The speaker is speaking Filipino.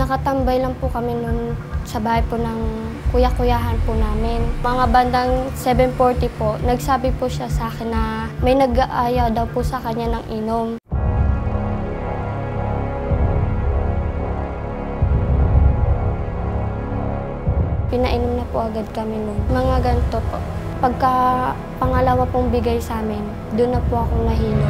Nakatambay lang po kami noon sa bahay po ng kuya-kuyahan po namin. Mga bandang 7:40 po, nagsabi po siya sa akin na may nag-aaya daw po sa kanya ng inom. Pinainom na po agad kami noon. Mga ganito po. Pagka pangalawa pong bigay sa amin, doon na po akong nahilo.